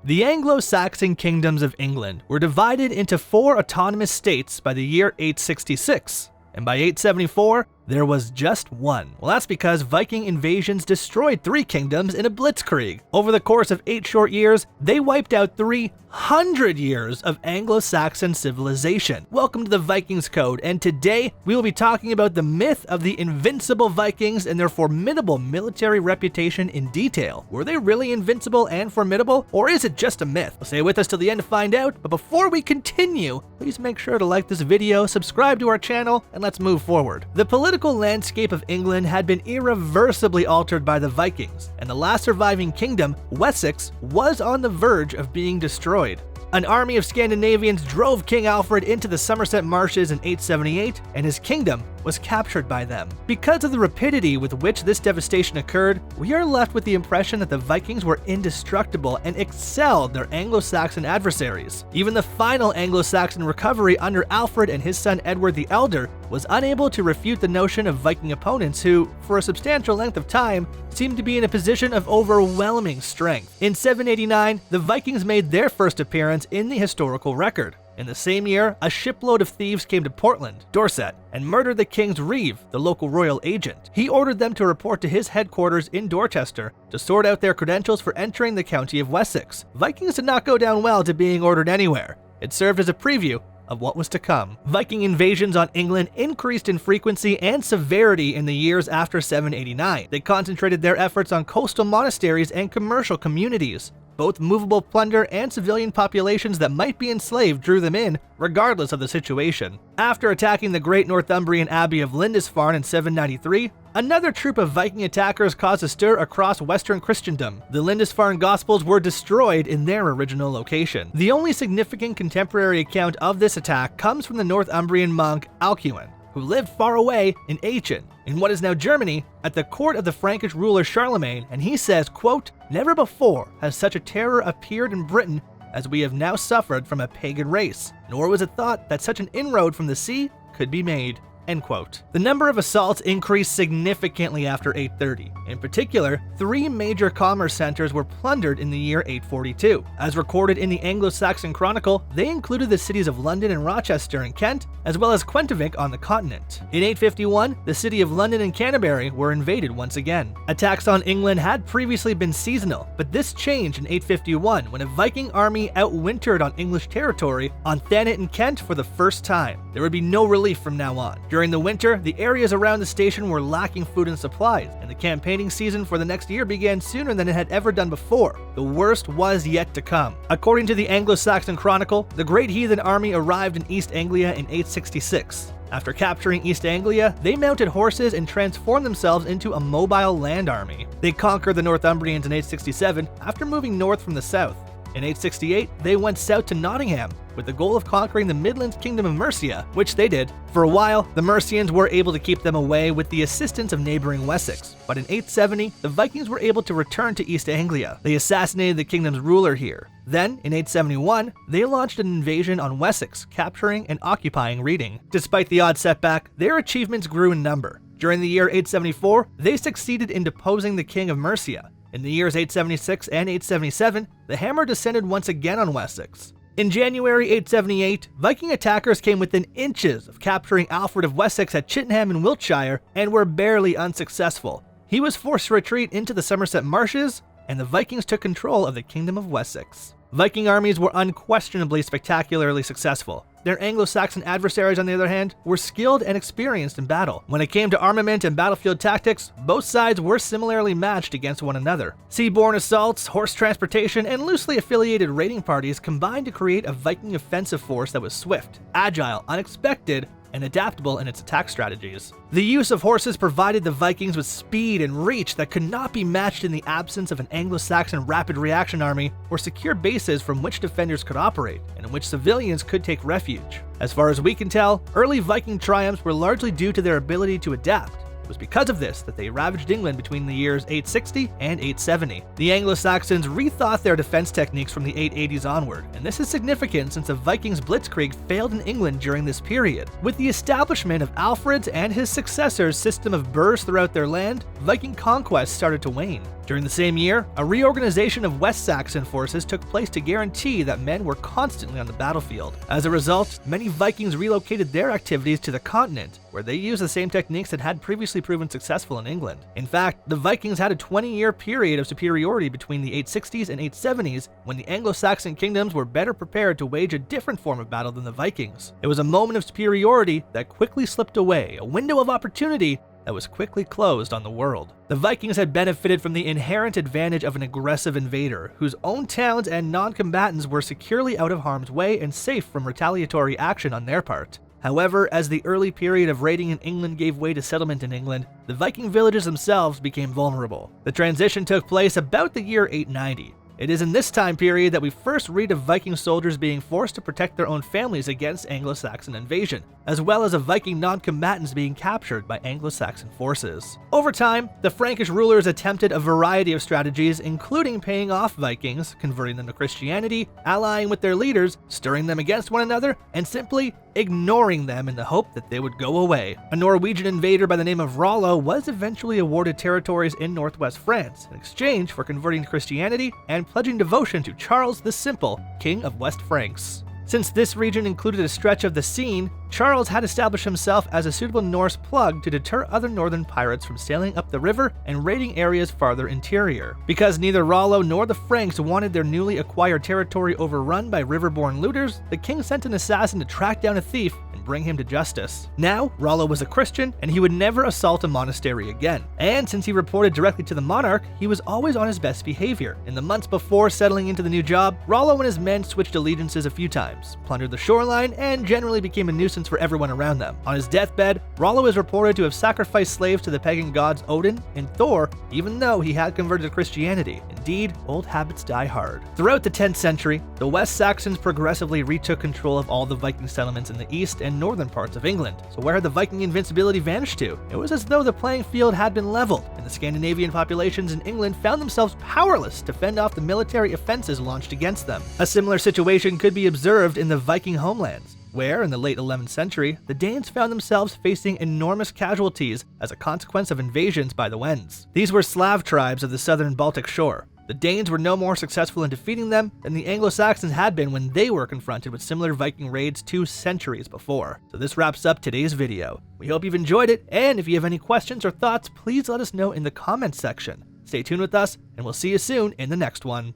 The Anglo-Saxon kingdoms of England were divided into 4 autonomous states by the year 866, and by 874, there was just one. Well, that's because Viking invasions destroyed 3 kingdoms in a blitzkrieg. Over the course of 8 short years, they wiped out 300 years of Anglo-Saxon civilization. Welcome to the Vikings Code, and today we will be talking about the myth of the invincible Vikings and their formidable military reputation in detail. Were they really invincible and formidable, or is it just a myth? Well, stay with us till the end to find out, but before we continue, please make sure to like this video, subscribe to our channel, and let's move forward. The political landscape of England had been irreversibly altered by the Vikings, and the last surviving kingdom, Wessex, was on the verge of being destroyed. An army of Scandinavians drove King Alfred into the Somerset marshes in 878, and his kingdom was captured by them. Because of the rapidity with which this devastation occurred, we are left with the impression that the Vikings were indestructible and excelled their Anglo-Saxon adversaries. Even the final Anglo-Saxon recovery under Alfred and his son Edward the Elder was unable to refute the notion of Viking opponents who, for a substantial length of time, seemed to be in a position of overwhelming strength. In 789, the Vikings made their first appearance in the historical record. In the same year, a shipload of thieves came to Portland, Dorset, and murdered the king's reeve, the local royal agent. He ordered them to report to his headquarters in Dorchester to sort out their credentials for entering the county of Wessex. Vikings did not go down well to being ordered anywhere. It served as a preview of what was to come. Viking invasions on England increased in frequency and severity in the years after 789. They concentrated their efforts on coastal monasteries and commercial communities. Both movable plunder and civilian populations that might be enslaved drew them in, regardless of the situation. After attacking the great Northumbrian abbey of Lindisfarne in 793, another troop of Viking attackers caused a stir across Western Christendom. The Lindisfarne Gospels were destroyed in their original location. The only significant contemporary account of this attack comes from the Northumbrian monk Alcuin, who lived far away in Aachen, in what is now Germany, at the court of the Frankish ruler Charlemagne, and he says, quote, "Never before has such a terror appeared in Britain as we have now suffered from a pagan race, nor was it thought that such an inroad from the sea could be made." End quote. The number of assaults increased significantly after 830. In particular, 3 major commerce centers were plundered in the year 842. As recorded in the Anglo-Saxon Chronicle, they included the cities of London and Rochester in Kent, as well as Quentivik on the continent. In 851, the city of London and Canterbury were invaded once again. Attacks on England had previously been seasonal, but this changed in 851 when a Viking army outwintered on English territory on Thanet in Kent for the first time. There would be no relief from now on. During the winter, the areas around the station were lacking food and supplies, and the campaigning season for the next year began sooner than it had ever done before. The worst was yet to come. According to the Anglo-Saxon Chronicle, the Great Heathen Army arrived in East Anglia in 866. After capturing East Anglia, they mounted horses and transformed themselves into a mobile land army. They conquered the Northumbrians in 867 after moving north from the south. In 868, they went south to Nottingham with the goal of conquering the Midlands Kingdom of Mercia, which they did. For a while, the Mercians were able to keep them away with the assistance of neighboring Wessex, but in 870, the Vikings were able to return to East Anglia. They assassinated the kingdom's ruler here. Then, in 871, they launched an invasion on Wessex, capturing and occupying Reading. Despite the odd setback, their achievements grew in number. During the year 874, they succeeded in deposing the king of Mercia. In the years 876 and 877, the hammer descended once again on Wessex. In January 878, Viking attackers came within inches of capturing Alfred of Wessex at Chittenham in Wiltshire and were barely unsuccessful. He was forced to retreat into the Somerset marshes, and the Vikings took control of the Kingdom of Wessex. Viking armies were unquestionably spectacularly successful. Their Anglo-Saxon adversaries, on the other hand, were skilled and experienced in battle. When it came to armament and battlefield tactics, both sides were similarly matched against one another. Seaborne assaults, horse transportation, and loosely affiliated raiding parties combined to create a Viking offensive force that was swift, agile, unexpected, and adaptable in its attack strategies. The use of horses provided the Vikings with speed and reach that could not be matched in the absence of an Anglo-Saxon rapid reaction army or secure bases from which defenders could operate and in which civilians could take refuge. As far as we can tell, early Viking triumphs were largely due to their ability to adapt. It was because of this that they ravaged England between the years 860 and 870. The Anglo-Saxons rethought their defense techniques from the 880s onward, and this is significant since the Vikings' blitzkrieg failed in England during this period. With the establishment of Alfred's and his successors' system of burhs throughout their land, Viking conquest started to wane. During the same year, a reorganization of West Saxon forces took place to guarantee that men were constantly on the battlefield. As a result, many Vikings relocated their activities to the continent, where they used the same techniques that had previously proven successful in England. In fact, the Vikings had a 20-year period of superiority between the 860s and 870s, when the Anglo-Saxon kingdoms were better prepared to wage a different form of battle than the Vikings. It was a moment of superiority that quickly slipped away, a window of opportunity that was quickly closed on the world. The Vikings had benefited from the inherent advantage of an aggressive invader, whose own towns and non-combatants were securely out of harm's way and safe from retaliatory action on their part. However, as the early period of raiding in England gave way to settlement in England, the Viking villages themselves became vulnerable. The transition took place about the year 890. It is in this time period that we first read of Viking soldiers being forced to protect their own families against Anglo-Saxon invasion, as well as of Viking non-combatants being captured by Anglo-Saxon forces. Over time, the Frankish rulers attempted a variety of strategies, including paying off Vikings, converting them to Christianity, allying with their leaders, stirring them against one another, and simply ignoring them in the hope that they would go away. A Norwegian invader by the name of Rollo was eventually awarded territories in northwest France in exchange for converting to Christianity and pledging devotion to Charles the Simple, King of West Franks. Since this region included a stretch of the Seine, Charles had established himself as a suitable Norse plug to deter other northern pirates from sailing up the river and raiding areas farther interior. Because neither Rollo nor the Franks wanted their newly acquired territory overrun by riverborne looters, the king sent an assassin to track down a thief and bring him to justice. Now, Rollo was a Christian, and he would never assault a monastery again. And since he reported directly to the monarch, he was always on his best behavior. In the months before settling into the new job, Rollo and his men switched allegiances a few times, plundered the shoreline, and generally became a nuisance for everyone around them. On his deathbed, Rollo is reported to have sacrificed slaves to the pagan gods Odin and Thor, even though he had converted to Christianity. Indeed, old habits die hard. Throughout the 10th century, the West Saxons progressively retook control of all the Viking settlements in the east and northern parts of England. So where had the Viking invincibility vanished to? It was as though the playing field had been leveled, and the Scandinavian populations in England found themselves powerless to fend off the military offenses launched against them. A similar situation could be observed in the Viking homelands, where, in the late 11th century, the Danes found themselves facing enormous casualties as a consequence of invasions by the Wends. These were Slav tribes of the southern Baltic shore. The Danes were no more successful in defeating them than the Anglo-Saxons had been when they were confronted with similar Viking raids 2 centuries before. So this wraps up today's video. We hope you've enjoyed it, and if you have any questions or thoughts, please let us know in the comments section. Stay tuned with us, and we'll see you soon in the next one.